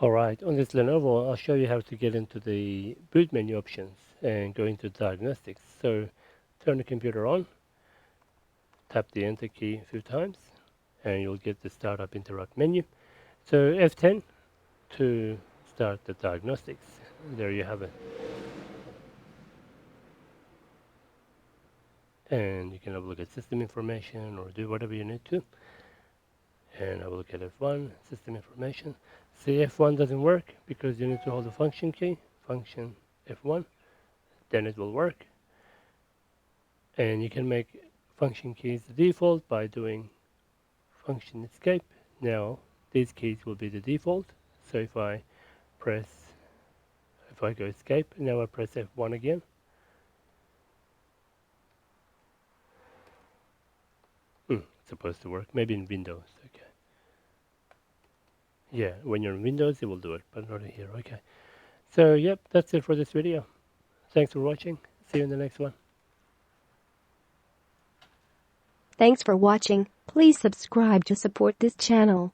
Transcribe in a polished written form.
Alright, on this Lenovo, I'll show you how to get into the boot menu options and go into Diagnostics. So turn the computer on, tap the Enter key a few times, and you'll get the Startup Interrupt menu. So F10 to start the Diagnostics. There you have it. And you can have a look at system information or do whatever you need to. And I will look at F1, system information. See, F1 doesn't work because you need to hold the function key, function F1, then it will work. And you can make function keys the default by doing function escape. Now, these keys will be the default. So if I go escape, now I press F1 again. It's supposed to work, maybe in Windows, okay. Yeah, when you're in Windows, it will do it, but not here, okay. So, yep, that's it for this video. Thanks for watching. See you in the next one. Thanks for watching. Please subscribe to support this channel.